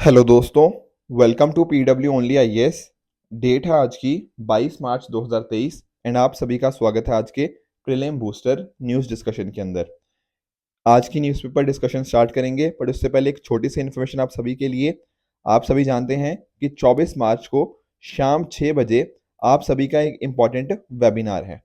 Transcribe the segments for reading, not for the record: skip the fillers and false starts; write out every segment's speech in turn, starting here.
Hello दोस्तों। Welcome to PW only IAS. Date है आज की 22 मार्च 2023 एंड आप सभी का स्वागत है आज के प्रीलिम बूस्टर न्यूज़ डिस्कशन के अंदर। आज की न्यूज़पेपर डिस्कशन स्टार्ट करेंगे, पर उससे पहले एक छोटी सी इन्फॉर्मेशन आप सभी के लिए। आप सभी जानते हैं कि 24 मार्च को शाम 6 बजे आप सभी का एक इम्पॉर्टेंट वेबिनार है।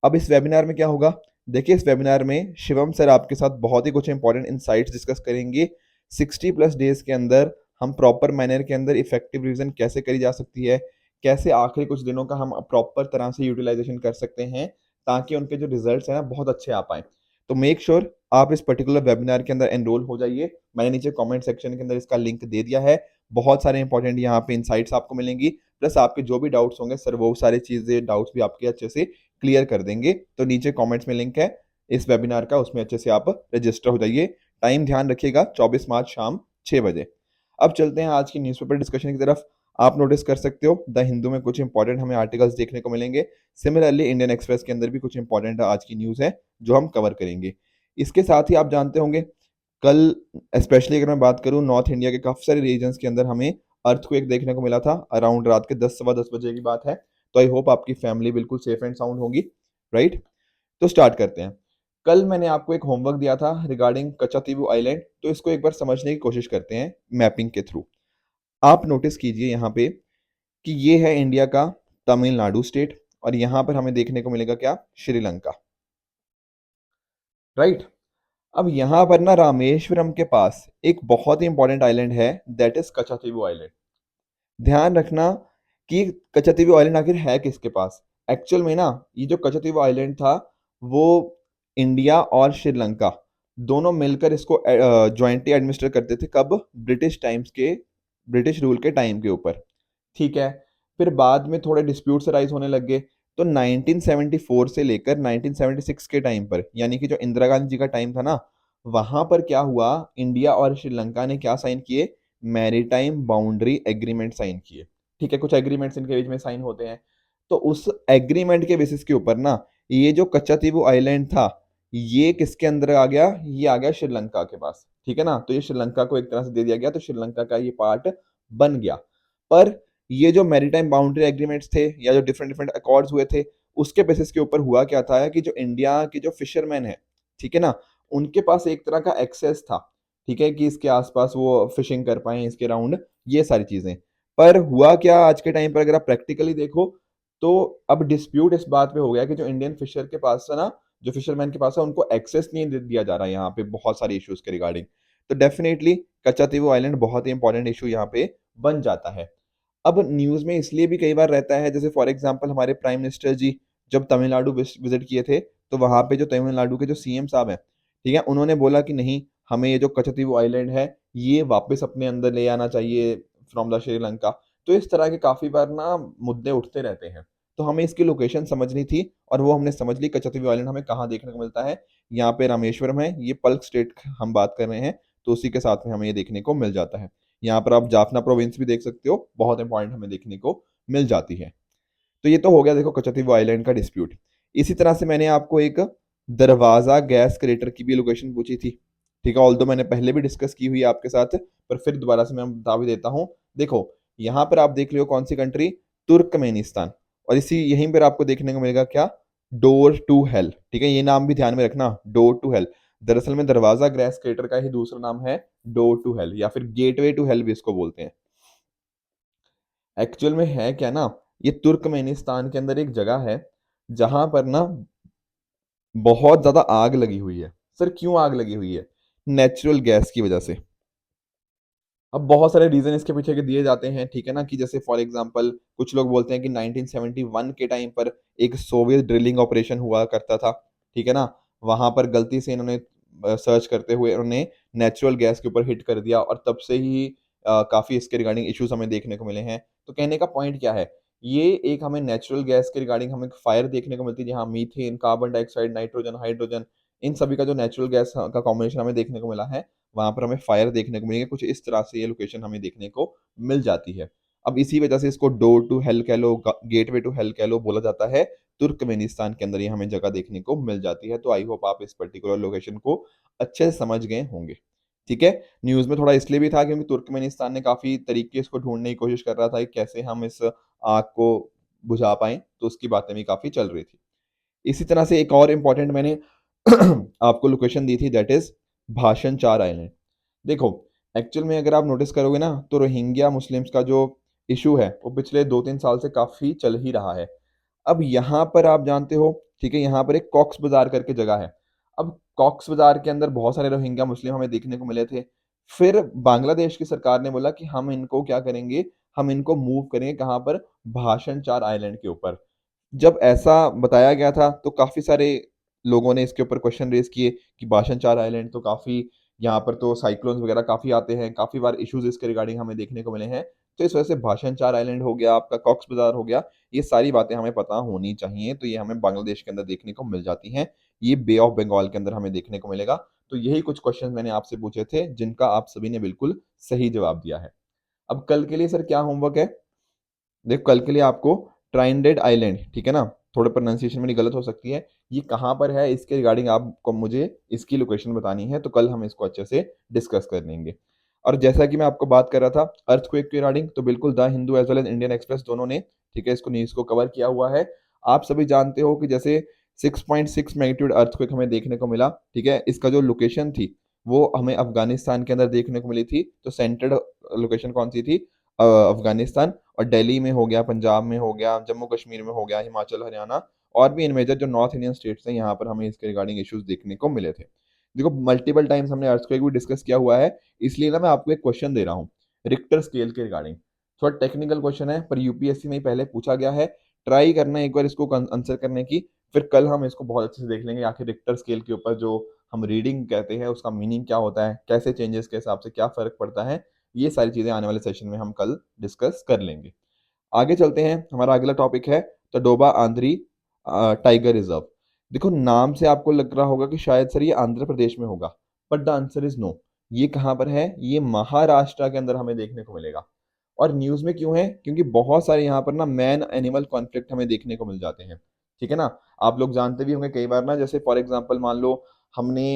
अब इस वेबिनार में क्या होगा? देखिए, इस वेबिनार में शिवम सर आपके साथ बहुत ही कुछ इंपॉर्टेंट इंसाइट्स डिस्कस करेंगे। 60+ डेज के अंदर हम प्रॉपर मैनर के अंदर इफेक्टिव रिवीजन कैसे करी जा सकती है, कैसे आखिरी कुछ दिनों का हम प्रॉपर तरह से यूटिलाइजेशन कर सकते हैं ताकि उनके जो रिजल्ट्स हैं ना बहुत अच्छे आ पाए। तो मेक श्योर आप इस पर्टिकुलर वेबिनार के अंदर एनरोल हो जाइए। मैंने नीचे कमेंट सेक्शन के अंदर इसका लिंक दे दिया है। बहुत सारे इंपॉर्टेंट यहाँ पे इंसाइट्स आपको मिलेंगी, प्लस आपके जो भी डाउट्स होंगे सर वो सारी चीजें डाउट्स भी आपके अच्छे से क्लियर कर देंगे। तो नीचे कमेंट्स में लिंक है इस वेबिनार का, उसमें अच्छे से आप रजिस्टर हो जाइए। टाइम ध्यान रखिएगा, 24 मार्च शाम 6 बजे। अब चलते हैं आज की न्यूज़पेपर डिस्कशन की तरफ। आप नोटिस कर सकते हो द हिंदू में कुछ इंपॉर्टेंट हमें आर्टिकल्स देखने को मिलेंगे। सिमिलरली इंडियन एक्सप्रेस के अंदर भी कुछ इंपॉर्टेंट आज की न्यूज़ है जो हम कवर करेंगे। इसके साथ ही आप जानते होंगे कल, स्पेशली अगर मैं बात करूं, नॉर्थ इंडिया के काफी सारे रीजन्स के अंदर हमें अर्थक्वेक देखने को मिला था। अराउंड रात के 10 सवा 10 बजे की बात है। तो आई होप आपकी फैमिली बिल्कुल सेफ एंड साउंड होगी, राइट? तो स्टार्ट करते हैं। कल मैंने आपको एक होमवर्क दिया था रिगार्डिंग कच्चातीवू आइलैंड, तो इसको एक बार समझने की कोशिश करते हैं मैपिंग के थ्रू। आप नोटिस कीजिए यहाँ पे कि ये है इंडिया का तमिलनाडु स्टेट, और यहाँ पर हमें देखने को मिलेगा क्या? श्रीलंका, राइट? अब यहाँ पर ना रामेश्वरम के पास एक बहुत ही इंपॉर्टेंट आइलैंड है, दैट इज कच्चातीवू आइलैंड। ध्यान रखना कि कच्चातीवू आइलैंड आखिर है किसके पास। एक्चुअल में ना ये जो कच्चातीवू आइलैंड था वो इंडिया और श्रीलंका दोनों मिलकर इसको जॉइंटली एडमिनिस्टर करते थे। कब? ब्रिटिश टाइम्स के, ब्रिटिश रूल के टाइम के ऊपर, ठीक है। फिर बाद में थोड़े डिस्प्यूट्स राइज होने लग गए। तो 1974 से लेकर 1976 के टाइम पर, यानी कि जो इंदिरा गांधी जी का टाइम था ना, वहां पर क्या हुआ, इंडिया और श्रीलंका ने क्या साइन किए? मैरीटाइम बाउंड्री एग्रीमेंट साइन किए। ठीक है, कुछ एग्रीमेंट्स इनके बीच में साइन होते हैं। तो उस एग्रीमेंट के बेसिस के ऊपर ना ये जो कच्चातीवू आइलैंड था ये किसके अंदर आ गया? ये आ गया श्रीलंका के पास, ठीक है ना। तो ये श्रीलंका को एक तरह से दे दिया गया, तो श्रीलंका का ये पार्ट बन गया। पर ये जो मैरीटाइम बाउंड्री एग्रीमेंट्स थे या जो डिफरेंट डिफरेंट अकॉर्ड्स हुए थे, उसके बेसिस के ऊपर हुआ क्या था कि जो इंडिया के जो फिशरमैन है, ठीक है ना, उनके पास एक तरह का एक्सेस था, ठीक है, कि इसके आसपास वो फिशिंग कर पाए, इसके राउंड, ये सारी चीजें। पर हुआ क्या आज के टाइम पर अगर आप प्रैक्टिकली देखो तो अब डिस्प्यूट इस बात पे हो गया कि जो इंडियन फिशर के पास है ना, जो फिशरमैन के पास है, उनको एक्सेस नहीं दिया जा रहा है यहाँ पे बहुत सारे इश्यूज के रिगार्डिंग। तो डेफिनेटली कच्चातीवू आइलैंड बहुत ही इंपॉर्टेंट इशू यहाँ पे बन जाता है। अब न्यूज में इसलिए भी कई बार रहता है, जैसे फॉर एग्जांपल हमारे प्राइम मिनिस्टर जी जब तमिलनाडु विजिट किए थे, तो वहां पे जो तमिलनाडु के जो सीएम साहब हैं, ठीक है, उन्होंने बोला कि नहीं, हमें ये जो कचतीवू आइलैंड है ये वापस अपने अंदर ले आना चाहिए फ्रॉम द श्रीलंका। तो इस तरह के काफी बार ना मुद्दे उठते रहते हैं। तो हमें इसकी लोकेशन समझनी थी, और वो हमने समझ ली। कचतीवू आइलैंड हमें कहाँ देखने को मिलता है? यहाँ पे रामेश्वरम है, ये पल्क स्टेट हम बात कर रहे हैं, तो उसी के साथ में हमें ये देखने को मिल जाता है। यहाँ पर आप जाफना प्रोविंस भी देख सकते हो, बहुत इंपॉर्टेंट हमें देखने को मिल जाती है। तो ये तो हो गया देखो कचतीवू आइलैंड का डिस्प्यूट। इसी तरह से मैंने आपको एक दरवाजा गैस क्रेटर की भी लोकेशन पूछी थी, ठीक है, ऑल्दो मैंने पहले भी डिस्कस की हुई है आपके साथ, पर फिर दोबारा से मैं बता भी देता हूँ। देखो, यहाँ पर आप देख लियो कौन सी कंट्री? तुर्कमेनिस्तान। और इसी यहीं पर आपको देखने को मिलेगा क्या? डोर टू हेल, ठीक है, ये नाम भी ध्यान में रखना, डोर टू हेल। दरअसल में दरवाजा गैस क्रेटर का ही दूसरा नाम है डोर टू हेल, या फिर गेटवे टू हेल भी इसको बोलते हैं। एक्चुअल में है क्या ना, ये तुर्कमेनिस्तान के अंदर एक जगह है जहां पर ना बहुत ज्यादा आग लगी हुई है। सर क्यों आग लगी हुई है? नेचुरल गैस की वजह से। अब बहुत सारे रीजन इसके पीछे के दिए जाते हैं, ठीक है ना, कि जैसे फॉर एग्जांपल कुछ लोग बोलते हैं कि 1971 के टाइम पर एक सोवियत ड्रिलिंग ऑपरेशन हुआ करता था, ठीक है ना, वहां पर गलती से इन्होंने सर्च करते हुए उन्होंने नेचुरल गैस के ऊपर हिट कर दिया, और तब से ही काफी इसके रिगार्डिंग इश्यूज हमें देखने को मिले हैं। तो कहने का पॉइंट क्या है? ये एक हमें नेचुरल गैस के रिगार्डिंग हमें फायर देखने को मिलती है, जहाँ methane, carbon dioxide, nitrogen, hydrogen, इन सभी का जो नेचुरल गैस का कॉम्बिनेशन हमें देखने को मिला है, वहां पर हमें फायर देखने को मिलेगी। कुछ इस तरह से ये लोकेशन हमें देखने को मिल जाती है। अब इसी वजह से इसको डोर टू हेल कह लो, गेटवे टू हेल कह लो, बोला जाता है। तुर्कमेनिस्तान के अंदर ये हमें जगह देखने को मिल जाती है। तो आई होप आप इस पर्टिकुलर लोकेशन को अच्छे से समझ गए होंगे। ठीक है? न्यूज़ में थोड़ा इसलिए भी था क्योंकि तुर्कमेनिस्तान ने काफ़ी तरीके इसको ढूँढने की कोशिश कर रहा था कि कैसे हम इस आग को बुझा पाएँ, तो उसकी बातें भी काफ़ी चल रही थी। इसी तरह से एक और इम्पोर्टेंट मैंने आपको लोकेशन दी थी दैट इज़ भाषण चार आइलैंड। देखो, एक्चुअल में अगर आप नोटिस करोगे ना तो रोहिंग्या मुस्लिम्स का जो इश्यू है, वो पिछले 2-3 साल से काफ़ी चल ही रहा है। अब यहाँ पर आप जानते हो, ठीक है, यहाँ पर एक कॉक्स बाज़ार करके जगह है। अब कॉक्स बाज़ार के अंदर बहुत सारे रोहिंग्या मुस्लिम हमें देखने को मिले थे। फिर बांग्लादेश की सरकार ने बोला कि हम इनको क्या करेंगे, हम इनको मूव करेंगे कहाँ पर? भाषण चार आइलैंड के ऊपर। जब ऐसा बताया गया था तो काफ़ी सारे लोगों ने इसके ऊपर क्वेश्चन रेज़ किए कि भाषण चार आइलैंड तो काफ़ी, यहाँ पर तो साइक्लोन्स वगैरह काफ़ी आते हैं, काफ़ी बार इश्यूज़ इसके रिगार्डिंग हमें देखने को मिले हैं। तो इस वजह से भाषण चार आइलैंड हो गया, आपका कॉक्स बाज़ार हो गया, ये सारी बातें हमें पता होनी चाहिए, तो ये हमें बांग्लादेश के अंदर देखने को मिल जाती हैं। ये बे ऑफ बंगाल के अंदर हमें देखने को मिलेगा। तो यही कुछ क्वेश्चन मैंने आपसे पूछे थे, जिनका आप सभी ने बिल्कुल सही जवाब दिया है। अब कल के लिए सर क्या होमवर्क है? देखो, कल के लिए आपको ट्राइडेंट आइलैंड, ठीक है ना? थोड़ा प्रोनाउंसिएशन मेरी गलत हो सकती है। ये कहाँ पर है, इसके रिगार्डिंग आपको मुझे इसकी लोकेशन बतानी है, तो कल हम इसको अच्छे से डिस्कस कर लेंगे। और जैसा कि मैं आपको बात कर रहा था अर्थक्वेक के रिगार्डिंग, तो बिल्कुल the Hindu as well as Indian express दोनों ने, ठीक है, इसको न्यूज़ को कवर किया हुआ है। आप सभी जानते हो कि जैसे 6.6 मैग्नीट्यूड अर्थक्वेक हमें देखने को मिला, ठीक है? इसका जो लोकेशन थी, वो हमें अफ़गानिस्तान के अंदर देखने को मिली थी। तो सेंटर्ड लोकेशन कौन-सी थी? अफ़गानिस्तान। और दिल्ली में हो गया, पंजाब में हो गया, जम्मू कश्मीर में हो गया, हिमाचल, हरियाणा और भी इन मेजर जो नॉर्थ इंडियन स्टेट्स हैं, यहाँ पर हमें इसके रिगार्डिंग इश्यूज़ देखने को मिले थे। देखो, मल्टीपल टाइम्स हमने अर्थक्वेक भी डिस्कस किया हुआ है, इसलिए ना मैं आपको एक क्वेश्चन दे रहा हूँ, रिक्टर स्केल के रिगार्डिंग। थोड़ा टेक्निकल क्वेश्चन है, पर यूपीएससी में ही पहले पूछा गया है। ट्राई करना एक बार इसको आंसर करने की, फिर कल हम इसको बहुत अच्छे से देख लेंगे आखिर रिक्टर स्केल के ऊपर जो हम रीडिंग कहते हैं, उसका मीनिंग क्या होता है, कैसे चेंजेस के हिसाब से क्या फ़र्क पड़ता है, ये सारी चीज़ें आने वाले सेशन में हम कल डिस्कस कर लेंगे। आगे चलते हैं, हमारा अगला टॉपिक है तडोबा आंध्री टाइगर रिजर्व। देखो, नाम से आपको लग रहा होगा कि शायद सर ये आंध्र प्रदेश में होगा, but the answer is no. ये कहाँ पर है? ये महाराष्ट्र के अंदर हमें देखने को मिलेगा। और न्यूज़ में क्यों है? क्योंकि बहुत सारे यहाँ पर ना मैन एनिमल कॉन्फ्लिक्ट हमें देखने को मिल जाते हैं, ठीक है ना? आप लोग जानते भी होंगे कई बार ना, जैसे फॉर एग्जाम्पल मान लो हमने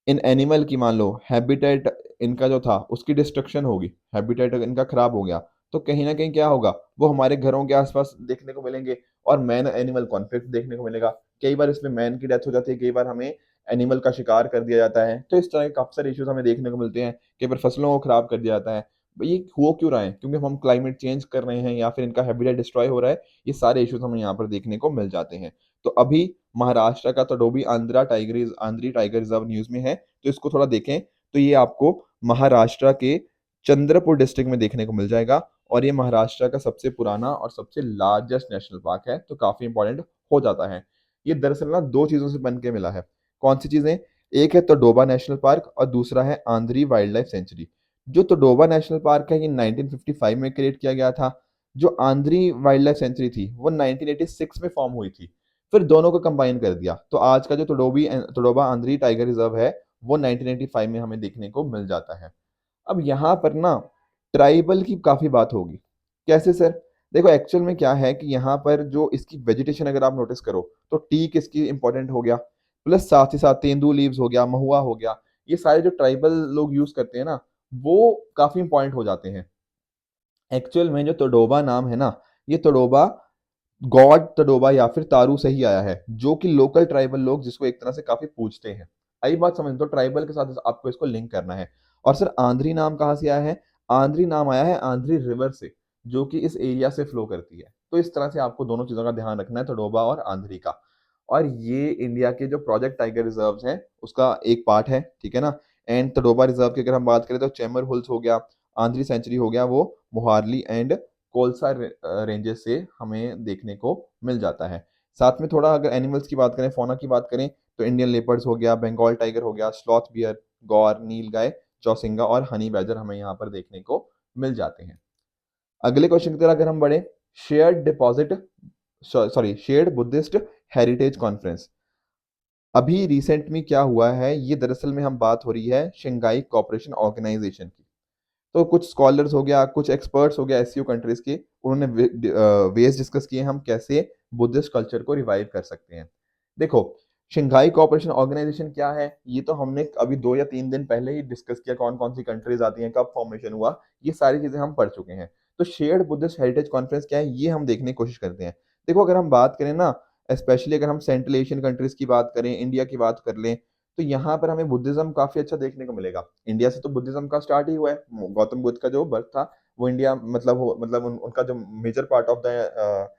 इन एनिमल की मान लो हैबिटेट इनका जो था उसकी डिस्ट्रक्शन होगी, हैबिटेट इनका खराब हो गया, तो कहीं ना कहीं क्या होगा, वो हमारे घरों के आसपास देखने को मिलेंगे और मैन एनिमल कॉन्फ्लिक्ट देखने को मिलेगा। कई बार इसमें मैन की डेथ हो जाती है, कई बार हमें एनिमल का शिकार कर दिया जाता है, तो इस तरह के काफी सारे इश्यूज हमें देखने को मिलते हैं। कई बार फसलों को खराब कर दिया जाता है। ये हो क्यों रहा है? क्योंकि हम क्लाइमेट चेंज कर रहे हैं या फिर इनका हैबिटेट डिस्ट्रॉय हो रहा है। ये सारे इश्यूज हमें यहाँ पर देखने को मिल जाते हैं। तो अभी महाराष्ट्र का तडोबी आंध्री टाइगर रिजर्व न्यूज में है, तो इसको थोड़ा देखें। तो ये आपको महाराष्ट्र के चंद्रपुर डिस्ट्रिक्ट में देखने को मिल जाएगा और ये महाराष्ट्र का सबसे पुराना और सबसे लार्जेस्ट नेशनल पार्क है, तो काफी इंपॉर्टेंट हो जाता है। ये दरअसल ना दो चीजों से बन के मिला है। कौन सी चीजें? एक है तडोबा नेशनल पार्क और दूसरा है आंध्री वाइल्ड लाइफ सेंचुरी। जो तडोबा नेशनल पार्क है ये 1955 में क्रिएट किया गया था। जो आंध्री वाइल्ड लाइफ सेंचुरी थी वो 1986 में फॉर्म हुई थी। फिर दोनों को कंबाइन कर दिया, तो आज का जो तडोबा आंध्री टाइगर रिजर्व है वो 1985 में हमें देखने को मिल जाता है। अब यहाँ पर ना ट्राइबल की काफ़ी बात होगी। कैसे सर? देखो, एक्चुअल में क्या है कि यहाँ पर जो इसकी वेजिटेशन अगर आप नोटिस करो तो टीक इसकी इंपॉर्टेंट हो गया, प्लस साथ ही साथ तेंदू लीव्स हो गया, महुआ हो गया। ये सारे जो ट्राइबल लोग यूज़ करते हैं ना, वो काफ़ी इंपॉर्टेंट हो जाते हैं। एक्चुअल में जो तडोबा नाम है ना, ये तडोबा गॉड तडोबा या फिर तारू से ही आया है, जो कि लोकल ट्राइबल लोग जिसको एक तरह से काफी पूजते हैं। आई बात समझ? तो ट्राइबल के साथ आपको इसको लिंक करना है। और सर आंध्री नाम कहाँ से आया है? आंध्री नाम आया है आंध्री रिवर से, जो कि इस एरिया से फ्लो करती है। तो इस तरह से आपको दोनों चीजों का ध्यान रखना है, तडोबा और आंध्री का। और ये इंडिया के जो प्रोजेक्ट टाइगर रिजर्व हैं उसका एक पार्ट है, ठीक है ना? एंड तडोबा रिजर्व की अगर हम बात करें तो चैमर हुल्स हो गया, आंध्री सेंचुरी हो गया, वो मोहारली एंड कोलसा रेंजेस से हमें देखने को मिल जाता है। साथ में थोड़ा अगर एनिमल्स की बात करें, फौना की बात करें, तो इंडियन लेपर्ड्स हो गया, बंगाल टाइगर हो गया, स्लॉथ बियर, गौर, नीलगाय, चौसिंगा और हनी बैजर हमें यहाँ पर देखने को मिल जाते हैं। अगले क्वेश्चन की तरह अगर हम बढ़े, शेयर्ड बुद्धिस्ट हेरिटेज कॉन्फ्रेंस। अभी रिसेंट में क्या हुआ है, ये दरअसल में हम बात हो रही है शंघाई कोऑपरेशन ऑर्गेनाइजेशन की। तो कुछ स्कॉलर्स हो गया, कुछ एक्सपर्ट्स हो गया एससीओ कंट्रीज के, उन्होंने वेज डिस्कस किए हम कैसे बुद्धिस्ट कल्चर को रिवाइव कर सकते हैं। देखो, शंघाई कोऑपरेशन ऑर्गेनाइजेशन क्या है, ये तो हमने अभी 2 या 3 दिन पहले ही डिस्कस किया, कौन-कौन सी कंट्रीज़ आती हैं, कब फॉर्मेशन हुआ, ये सारी चीज़ें हम पढ़ चुके हैं। तो शेयर्ड बुद्धिस्ट हेरिटेज कॉन्फ्रेंस क्या है, ये हम देखने की कोशिश करते हैं। देखो अगर हम बात करें ना, स्पेशली अगर हम सेंट्रल एशियन कंट्रीज़ की बात करें, इंडिया की बात कर लें, तो यहाँ पर हमें बुद्धिज़्म काफ़ी अच्छा देखने को मिलेगा। इंडिया से तो बुद्धिज़्म का स्टार्ट ही हुआ है। गौतम बुद्ध का जो बर्थ था, वो इंडिया मतलब उनका जो मेजर पार्ट ऑफ द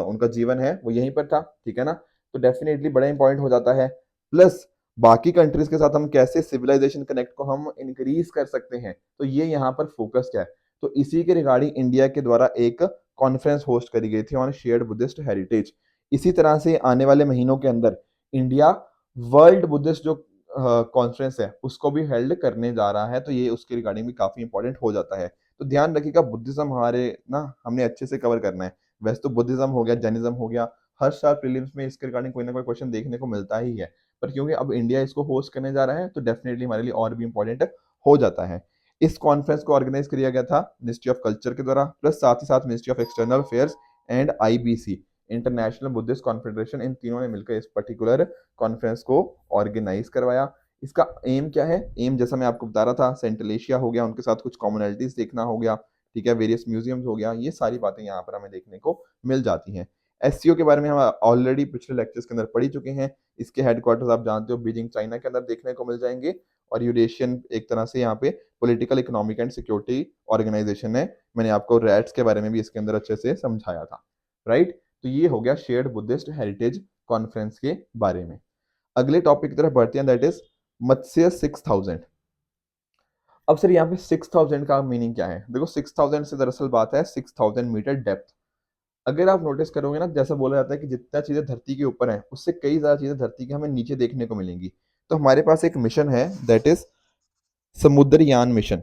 उनका जीवन है, वो यहीं पर था, ठीक है ना? तो डेफिनिटली बड़ा इंपॉर्टेंट हो जाता है। प्लस बाकी कंट्रीज के साथ हम कैसे सिविलाइजेशन कनेक्ट को हम इंक्रीज कर सकते हैं, तो ये यहाँ पर फोकस्ड है। तो इसी के रिगार्डिंग इंडिया के द्वारा एक कॉन्फ्रेंस होस्ट करी गई थी ऑन शेयर्ड बुद्धिस्ट हेरिटेज। इसी तरह से आने वाले महीनों के अंदर इंडिया वर्ल्ड बुद्धिस्ट जो कॉन्फ्रेंस है उसको भी हेल्ड करने जा रहा है, तो ये उसके रिगार्डिंग भी काफी इंपॉर्टेंट हो जाता है। तो ध्यान रखिएगा, बुद्धिज्म हमारे ना हमने अच्छे से कवर करना है। वैसे तो बुद्धिज्म हो गया, जैनिज्म हो गया, हर साल प्रीलिम्स में इसके रिगार्डिंग कोई ना कोई क्वेश्चन देखने को मिलता ही है। पर क्योंकि अब इंडिया इसको होस्ट करने जा रहा है, तो डेफिनेटली हमारे लिए और भी इंपॉर्टेंट हो जाता है। इस कॉन्फ्रेंस को ऑर्गेनाइज किया गया था मिनिस्ट्री ऑफ कल्चर के द्वारा, प्लस साथ ही साथ ministry of external affairs and IBC, international Buddhist confederation, इन तीनों ने मिलकर इस पर्टिकुलर कॉन्फ्रेंस को ऑर्गेनाइज करवाया। इसका एम क्या है? एम जैसा मैं आपको बता रहा था, सेंट्रल एशिया हो गया, उनके साथ कुछ कॉमनैलिटीज देखना हो गया, ठीक है, वेरियस म्यूजियम्स हो गया, ये सारी बातें यहाँ पर हमें देखने को मिल जाती हैं। एससीओ के बारे में हम ऑलरेडी पिछले लेक्चर्स के अंदर पढ़ ही चुके हैं। इसके हेडक्वार्टर्स आप जानते हो बीजिंग चाइना के अंदर देखने को मिल जाएंगे, और यूरेशियन एक तरह से यहाँ पे political economic and security organisation है। मैंने आपको रैट्स के बारे में भी इसके अंदर अच्छे से समझाया था, राइट? तो ये हो गया शेयर्ड बुद्धिस्ट हेरिटेज कॉन्फ्रेंस के बारे में। अगले टॉपिक की तरफ बढ़ते हैं, दैट इज मत्स्य 6000। अब सर यहाँ पे 6000 का मीनिंग क्या है? देखो 6000 से दरअसल बात है 6000 मीटर डेप्थ। अगर आप नोटिस करोगे ना, जैसा बोला जाता है कि जितना चीजें धरती के ऊपर हैं उससे कई ज्यादा चीजें धरती के हमें नीचे देखने को मिलेंगी। तो हमारे पास एक मिशन है, दैट इज समुद्रयान मिशन,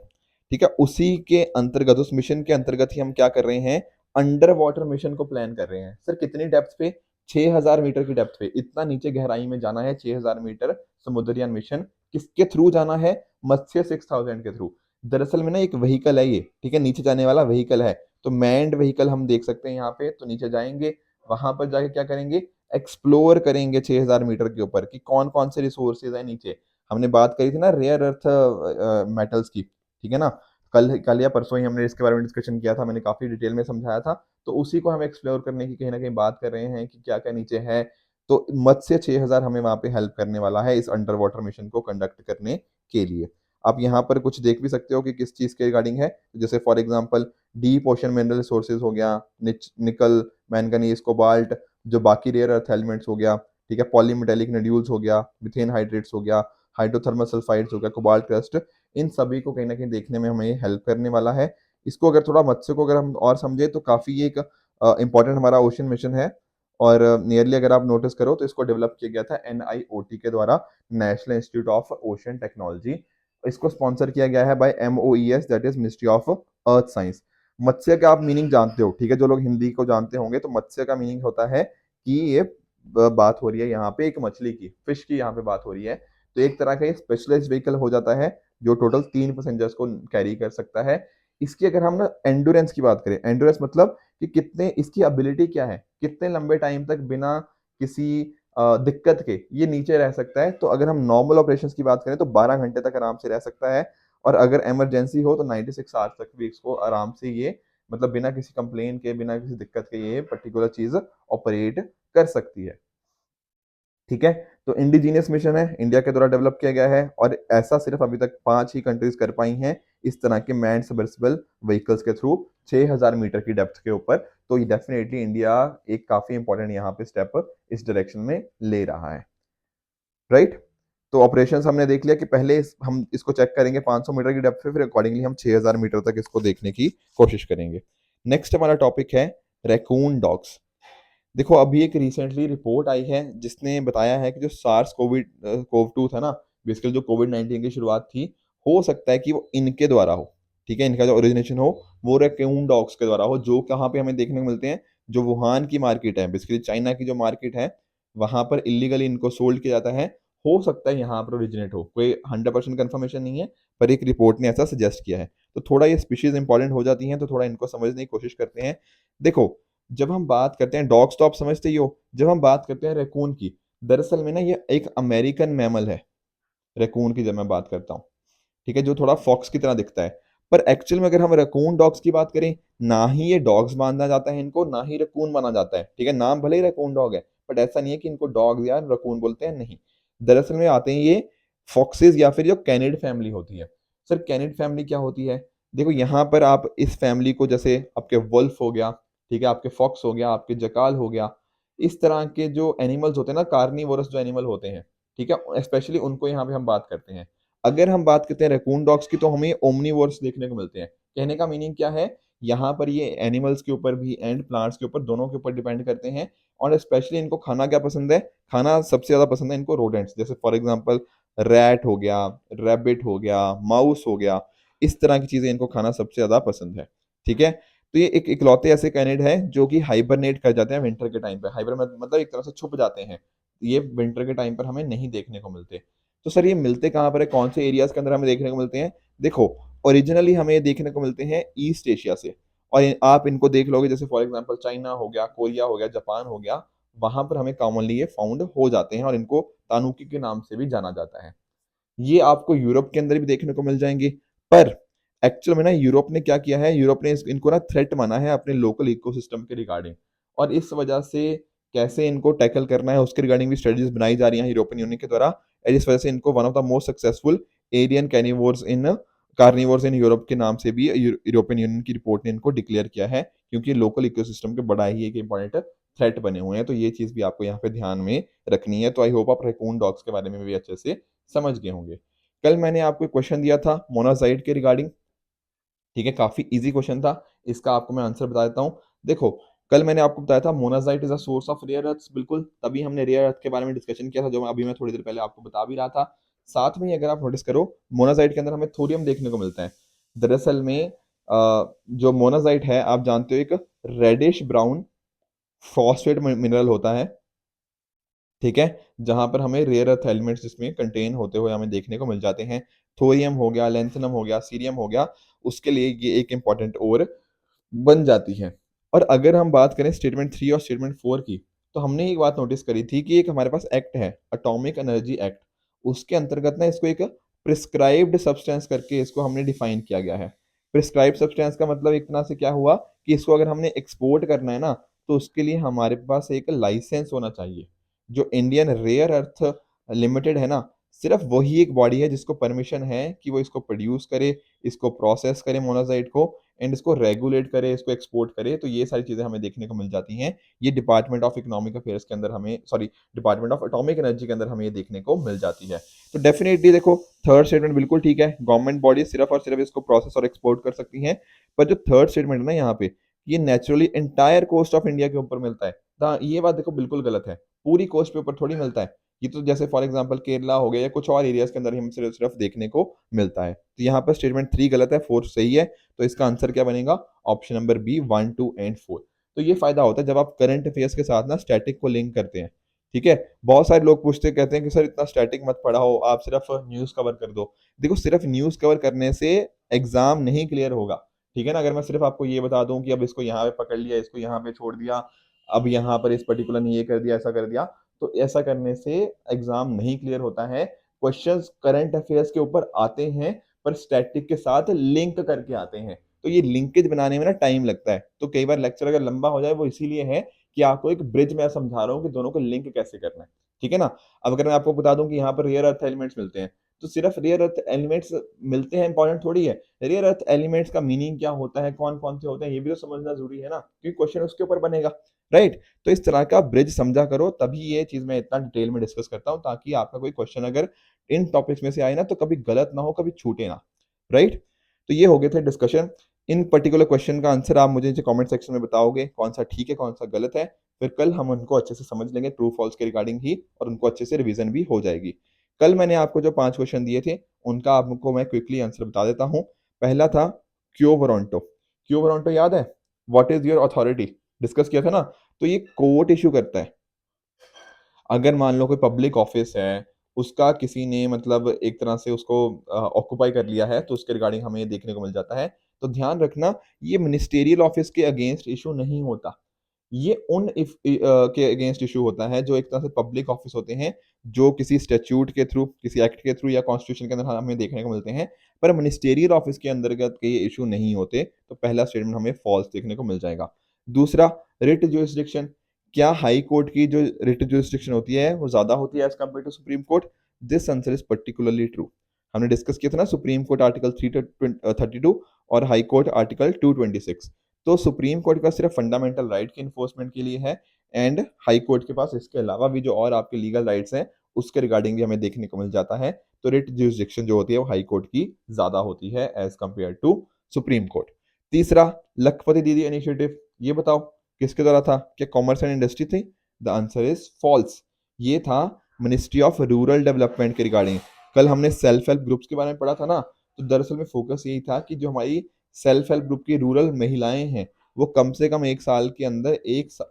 ठीक है। उसी के अंतर्गत, उस मिशन के अंतर्गत ही हम क्या कर रहे हैं, अंडर वाटर मिशन को प्लान कर रहे हैं। सर कितनी डेप्थ पे? 6000 मीटर की डेप्थ पे, इतना नीचे गहराई में जाना है 6000 मीटर। समुद्रयान मिशन किसके थ्रू जाना है? मत्स्य 6000 के थ्रू। दरअसल में ना एक व्हीकल है ये, ठीक है, नीचे जाने वाला व्हीकल है। तो मैंड व्हीकल हम देख सकते हैं यहाँ पे। तो नीचे जाएंगे, वहां पर जाके क्या करेंगे, एक्सप्लोर करेंगे 6000 मीटर के ऊपर कि कौन कौन से रिसोर्सेज है नीचे। हमने बात करी थी ना रेयर अर्थ मेटल्स की, ठीक है ना, कल या परसों ही हमने इसके बारे में डिस्कशन किया था, मैंने काफी डिटेल में समझाया था। तो उसी को हम एक्सप्लोर करने की कहीं ना कहीं बात कर रहे हैं कि क्या क्या नीचे है। तो मत्स्य 6000 हमें वहां पे हेल्प करने वाला है इस अंडर वाटर मिशन को कंडक्ट करने के लिए। आप यहाँ पर कुछ देख भी सकते हो कि किस चीज के रिगार्डिंग है, जैसे for example deep ocean mineral resources हो गया, निकल, मैंगनीज, कोबाल्ट, जो बाकी रेयर अर्थ एलिमेंट्स हो गया, ठीक है, पॉलीमेटेलिक नड्यूल्स हो गया, मिथेन हाइड्रेट्स हो गया, हाइड्रोथर्मल सल्फाइड्स हो गया, कोबाल्ट क्रस्ट, इन सभी को कहीं ना कहीं देखने में हमें हेल्प करने वाला है। इसको अगर थोड़ा मत्स्य को अगर हम और समझे तो काफी एक इंपॉर्टेंट हमारा ओशन मिशन है। और नियरली अगर आप नोटिस करो तो इसको डेवलप किया गया था NIOT के द्वारा, national institute of ocean technology. इसको स्पॉन्सर किया गया है by MOES, that is ministry of earth science. मत्स्य का आप मीनिंग जानते हो, ठीक है, जो लोग हिंदी को जानते होंगे, तो मत्स्य का मीनिंग होता है कि ये बात हो रही है यहाँ पे एक मछली की, फिश की यहाँ पे बात हो रही है। तो एक तरह का ये स्पेशलाइज्ड व्हीकल हो जाता है जो टोटल 3 पैसेंजर्स को कैरी कर सकता है। इसकी अगर हम ना एंडोरेंस की बात करें, एंडोरेंस मतलब कि कितने, इसकी एबिलिटी क्या है, कितने लंबे टाइम तक बिना किसी दिक्कत के ये नीचे रह सकता है। तो अगर हम नॉर्मल ऑपरेशंस की बात करें तो 12 घंटे तक आराम से रह सकता है, और अगर इमरजेंसी हो तो 96 आवर्स तक भी इसको आराम से ये, मतलब बिना किसी कंप्लेन के, बिना किसी दिक्कत के ये पर्टिकुलर चीज ऑपरेट कर सकती है, ठीक है। तो इंडिजीनियस मिशन है, इंडिया के द्वारा डेवलप किया गया है, और ऐसा सिर्फ अभी तक 5 ही कंट्रीज कर पाई हैं इस तरह के मैंड सबमर्सिबल व्हीकल्स के थ्रू 6000 मीटर की डेप्थ के ऊपर। तो ये डेफिनेटली इंडिया एक काफी इंपॉर्टेंट यहाँ पे स्टेप इस डायरेक्शन में ले रहा है, राइट। तो ऑपरेशंस हमने देख लिया कि पहले हम इसको चेक करेंगे 500 मीटर की डेप्थ पे, फिर अकॉर्डिंगली हम 6000 मीटर तक इसको देखने की कोशिश करेंगे। नेक्स्ट हमारा टॉपिक है रैकून डॉग्स। देखो अभी एक रिसेंटली रिपोर्ट आई है जिसने बताया है कि जो सार्स कोव 2 था ना, बेसिकली जो कोविड-19 की शुरुआत थी, हो सकता है कि वो इनके द्वारा हो, ठीक है, इनका जो ओरिजिनेशन हो वो रैकून डॉग्स के द्वारा हो, जो कहाँ पे हमें देखने को मिलते हैं, जो वुहान की मार्केट है, बेसिकली चाइना की जो मार्केट है, वहां पर इलीगली इनको सोल्ड किया जाता है। हो सकता है यहाँ पर ओरिजिनेट हो, कोई 100% कंफर्मेशन नहीं है, पर एक रिपोर्ट ने ऐसा सजेस्ट किया है। तो थोड़ा ये स्पीशीज इंपॉर्टेंट हो जाती हैं, तो थोड़ा इनको समझने की कोशिश करते हैं। देखो जब हम बात करते हैं डॉग्स, तो आप समझते ही हो, जब हम बात करते हैं रैकून की, दरअसल में ना ये एक अमेरिकन मैमल है, रैकून की जब मैं बात करता हूँ, ठीक है, जो थोड़ा फॉक्स की तरह दिखता है। पर एक्चुअल में अगर हम रैकून डॉग्स की बात करें, ना ही ये डॉग्स माना जाता है इनको, ना ही रैकून माना जाता है, ठीक है? नाम भले ही रैकून डॉग है, बट ऐसा नहीं है कि इनको डॉग्स या रैकून बोलते हैं, नहीं। दरअसल में आते हैं ये फॉक्सेस या फिर जो कैनिड फैमिली होती है। सर कैनिड फैमिली क्या होती है? देखो यहाँ पर आप इस फैमिली को जैसे आपके वुल्फ हो गया, ठीक है, आपके फॉक्स हो गया, आपके जकाल हो गया, इस तरह के जो एनिमल्स होते हैं ना, कार्निवोरस जो एनिमल होते हैं, ठीक है? स्पेशली उनको यहाँ पे हम बात करते हैं। अगर हम बात करते हैं रैकून डॉग्स की तो हमें ओमनीवोर्स देखने को मिलते हैं। कहने का मीनिंग क्या है? यहाँ पर ये एनिमल्स के ऊपर भी एंड प्लांट्स के ऊपर, दोनों के ऊपर डिपेंड करते हैं। और स्पेशली इनको खाना क्या पसंद है? खाना सबसे ज़्यादा पसंद है इनको रोडेंट्स, जैसे फॉर एग्जांपल रैट हो गया, रैबिट हो गया, माउस हो गया, इस तरह की चीज़ें इनको खाना सबसे ज़्यादा पसंद है, ठीक है? तो ये एक इकलौते ऐसे कैनिड हैं जो कि हाइबरनेट कर जाते हैं विंटर के टाइम पे। हाइबर मतलब एक तरह से छुप जाते हैं। ये विंटर के टाइम पर हमें नहीं देखने को मिलते। तो सर ये मिलते कहाँ पर है? कौन से एरियाज़ के अंदर हमें देखने को मिलते हैं? देखो, ओरिजिनली हमें ये देखने को मिलते हैं ईस्ट एशिया से, और आप इनको देख लोगे जैसे फॉर एग्जांपल चाइना हो गया, कोरिया हो गया, जापान हो गया, वहाँ पर हमें कॉमनली ये फाउंड हो जाते हैं और इनको तानुकी के नाम से भी जाना जाता है। ये आपको यूरोप के अंदर भी देखने को मिल जाएँगे, पर एक्चुअल में ना यूरोप ने क्या किया है, यूरोप ने इनको ना थ्रेट माना है अपने लोकल इकोसिस्टम के रिगार्डिंग, और इस वजह से कैसे इनको टैकल करना है उसके रिगार्डिंग भी स्ट्रेटजीज बनाई जा रही हैं यूरोपियन यूनियन के द्वारा। और इस वजह से इनको one of the most successful aerial carnivores in carnivores in Europe के नाम से भी यूरोपियन यूनियन की रिपोर्ट ने इनको डिक्लेयर किया है, क्योंकि लोकल इकोसिस्टम के बड़ा ही एक इंपॉर्टेंट थ्रेट बने हुए हैं। तो ये चीज़ भी आपको यहाँ पे ध्यान में रखनी है। तो आई होप आप रैकून डॉग्स के बारे में भी अच्छे से समझ गए होंगे। कल मैंने आपको एक क्वेश्चन दिया था मोनाज़ाइट के रिगार्डिंग, ठीक है? काफ़ी ईज़ी क्वेश्चन था, इसका आपको मैं आंसर बता देता हूँ। देखो, कल मैंने आपको बताया था monazite is a source of rare earths, बिल्कुल, तभी हमने रेयर अर्थ के बारे में डिस्कशन किया था, जो अभी मैं थोड़ी देर पहले आपको बता भी रहा था। साथ में ही अगर आप नोटिस करो, मोनाज़ाइट के अंदर हमें थोरियम देखने को मिलता है। दरअसल में जो मोनाज़ाइट है, आप जानते हो एक रेडिश ब्राउन फॉस्फेट मिनरल होता है, ठीक है? जहाँ पर हमें रेयर अर्थ एलिमेंट्स जिसमें कंटेन होते हुए हमें देखने को मिल जाते हैं। थोरियम हो गया, लैंथेनम हो गया, सीरियम हो गया, उसके लिए ये एक इम्पोर्टेंट ओर बन जाती है। और अगर हम बात करें स्टेटमेंट 3 और स्टेटमेंट 4 की, तो हमने एक बात नोटिस करी थी कि एक हमारे पास एक्ट है, एटॉमिक एनर्जी एक्ट। उसके अंतर्गत ना इसको एक प्रिस्क्राइब्ड सब्सटेंस करके इसको हमने डिफाइन किया गया है। प्रिस्क्राइब्ड सब्सटेंस का मतलब एक तरह से क्या हुआ कि इसको अगर हमने एक्सपोर्ट करना है ना, तो उसके लिए हमारे पास एक लाइसेंस होना चाहिए। जो इंडियन रेयर अर्थ लिमिटेड है ना, सिर्फ वही एक बॉडी है जिसको परमिशन है कि वो इसको प्रोड्यूस करे, इसको प्रोसेस करे मोनाज़ाइट को, एंड इसको रेगुलेट करे, इसको एक्सपोर्ट करे। तो ये सारी चीज़ें हमें देखने को मिल जाती हैं। ये डिपार्टमेंट ऑफ इकोनॉमिक अफेयर्स के अंदर हमें, sorry, department of atomic energy के अंदर हमें ये देखने को मिल जाती है। तो डेफिनेटली देखो, थर्ड स्टेटमेंट बिल्कुल ठीक है, गवर्नमेंट बॉडी सिर्फ और सिर्फ इसको प्रोसेस और एक्सपोर्ट कर सकती हैं। पर जो थर्ड स्टेटमेंट है ना यहाँ पे, ये naturally entire coast of India के ऊपर मिलता है। ये बात देखो बिल्कुल गलत है, पूरी कोस्ट पे ऊपर थोड़ी मिलता है। ये तो जैसे फॉर एग्जांपल केरला हो गया या कुछ और एरियाज के अंदर ही हम सिर्फ सिर्फ देखने को मिलता है। तो यहाँ पर स्टेटमेंट 3 गलत है, 4 सही है। तो इसका आंसर क्या बनेगा? Option number B, 1, 2 and 4। तो ये फायदा होता है जब आप करंट अफेयर्स के साथ ना स्टैटिक को लिंक करते हैं, ठीक है? बहुत सारे लोग पूछते कहते हैं कि सर इतना स्टैटिक मत पढ़ाओ, आप सिर्फ न्यूज़ कवर कर दो। देखो, सिर्फ न्यूज़ कवर करने से एग्जाम नहीं क्लियर होगा, ठीक है ना? अगर मैं सिर्फ आपको ये बता दूं कि अब इसको यहाँ पे पकड़ लिया, इसको यहाँ पे छोड़ दिया, अब यहाँ पर इस पर्टिकुलर ने ये कर दिया, ऐसा कर दिया, तो ऐसा करने से एग्जाम नहीं क्लियर होता है। क्वेश्चंस करंट अफेयर्स के ऊपर आते हैं, पर स्टैटिक के साथ लिंक करके आते हैं। तो ये लिंकेज बनाने में ना टाइम लगता है। तो कई बार लेक्चर अगर लंबा हो जाए, वो इसीलिए है कि आपको एक ब्रिज में समझा रहा हूँ कि दोनों को लिंक कैसे करना है, ठीक है ना? अब अगर मैं आपको बता दूं कि यहाँ पर रेयर अर्थ एलिमेंट्स मिलते हैं, तो सिर्फ रेयर अर्थ एलिमेंट्स मिलते हैं इंपॉर्टेंट थोड़ी है। रेयर अर्थ एलिमेंट्स का मीनिंग क्या होता है, कौन कौन से होते हैं, ये भी तो समझना जरूरी है ना, क्योंकि क्वेश्चन उसके ऊपर बनेगा, राइट? तो इस तरह का ब्रिज समझा करो, तभी ये चीज मैं इतना डिटेल में डिस्कस करता हूँ, ताकि आपका कोई क्वेश्चन अगर इन टॉपिक्स में से आए ना, तो कभी गलत ना हो, कभी छूटे ना, राइट? तो ये हो गए थे डिस्कशन। इन पर्टिकुलर क्वेश्चन का आंसर आप मुझे कमेंट सेक्शन में बताओगे, कौन सा ठीक है, कौन सा गलत है। फिर कल हम उनको अच्छे से समझ लेंगे ट्रू फॉल्स के रिगार्डिंग ही, और उनको अच्छे से रिवीजन भी हो जाएगी। कल मैंने आपको जो 5 क्वेश्चन दिए थे, उनका आपको मैं क्विकली आंसर बता देता हूँ। पहला था क्यो वोरंटो। क्यो वोरंटो याद है? What is your authority, discuss किया था ना? तो ये कोर्ट इशू करता है। अगर मान लो कोई पब्लिक ऑफिस है, उसका किसी ने मतलब एक तरह से उसको ऑक्यूपाई कर लिया है, तो उसके रिगार्डिंग हमें ये देखने को मिल जाता है। तो ध्यान रखना, ये मिनिस्टेरियल ऑफिस के अगेंस्ट इशू नहीं होता। ये उन इफ के अगेंस्ट इशू होता है जो एक तरह से पब्लिक ऑफिस होते हैं, जो किसी स्टैट्यूट के थ्रू, किसी एक्ट के थ्रू या कॉन्स्टिट्यूशन के अंदर हमें देखने को मिलते हैं, पर मिनिस्टेरियल ऑफिस के अंतर्गत के ये इशू नहीं होते। तो पहला स्टेटमेंट हमें फॉल्स देखने को मिल जाएगा। दूसरा, रिट ज्यूरिसडिक्शन, क्या हाई कोर्ट की जो रिट ज्यूरिसडिक्शन होती है वो ज़्यादा होती है as compare to Supreme Court? This answer is particularly true. हमने डिस्कस किया था ना, सुप्रीम कोर्ट आर्टिकल 332 और हाई कोर्ट आर्टिकल 226। तो सुप्रीम कोर्ट का सिर्फ फंडामेंटल राइट के इन्फोर्समेंट के लिए है, एंड हाई कोर्ट के पास इसके अलावा भी जो और आपके लीगल राइट्स हैं उसके रिगार्डिंग भी हमें देखने को मिल जाता है। तो रिट ज्यूरिसडिक्शन जो होती है वो हाई कोर्ट की ज़्यादा होती है as compare to Supreme Court. तीसरा, लखपति दीदी इनिशिएटिव, ये बताओ किसके द्वारा था? क्या कॉमर्स एंड इंडस्ट्री थी? The answer is false. ये था मिनिस्ट्री ऑफ रूरल डेवलपमेंट के रिगार्डिंग। कल हमने सेल्फ हेल्प ग्रुप्स के बारे में पढ़ा था ना, तो दरअसल में फोकस यही था कि जो हमारी सेल्फ हेल्प ग्रुप की रूरल महिलाएं हैं वो कम से कम 1 साल के अंदर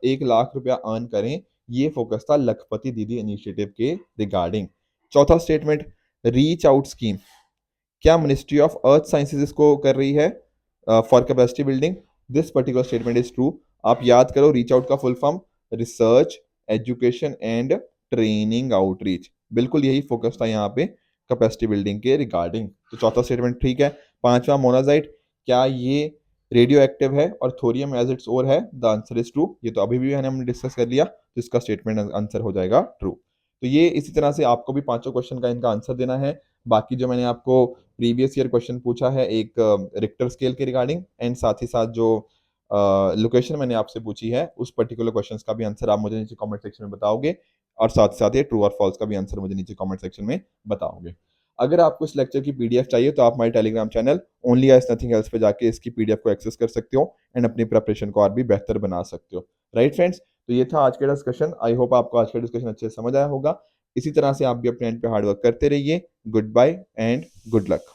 1 लाख रुपया अर्न करें। ये फोकस था लखपति दीदी इनिशिएटिव के रिगार्डिंग। चौथा स्टेटमेंट, रीच आउट स्कीम, क्या मिनिस्ट्री ऑफ अर्थ साइंसेज इसको कर रही है for capacity building? This particular statement is true. आप याद करो, रीच आउट का full form research, education and training outreach. बिल्कुल यही फोकस था यहाँ पे कैपेसिटी बिल्डिंग के रिगार्डिंग। तो चौथा स्टेटमेंट ठीक है। पांचवा, मोनाजाइट, क्या ये रेडियो एक्टिव है और थोरियम एज इट्स ओर है? The answer is true. ये तो अभी भी हमने डिस्कस कर लिया, तो इसका स्टेटमेंट आंसर हो जाएगा ट्रू। तो ये इसी तरह से आपको भी पांचों क्वेश्चन का इनका आंसर देना है। बाकी जो मैंने आपको प्रीवियस ईयर क्वेश्चन पूछा है एक रिक्टर स्केल के रिगार्डिंग, एंड साथ ही साथ जो लोकेशन मैंने आपसे पूछी है उस पर्टिकुलर क्वेश्चन का भी आंसर आप मुझे नीचे कमेंट सेक्शन में बताओगे, और साथ ही साथ ये ट्रू और फॉल्स का भी आंसर मुझे नीचे कमेंट सेक्शन में बताओगे। अगर आपको इस लेक्चर की पीडीएफ चाहिए तो आप हमारे Telegram channel only as nothing else पे जाके इसकी पीडीएफ को एक्सेस कर सकते हो एंड अपनी प्रिपरेशन को और भी बेहतर बना सकते हो। राइट फ्रेंड्स, तो ये था आज का डिस्कशन। आई होप आपको आज का डिस्कशन अच्छे से समझ आया होगा। इसी तरह से आप भी अपने एंड पे हार्डवर्क करते रहिए। Good bye and good luck.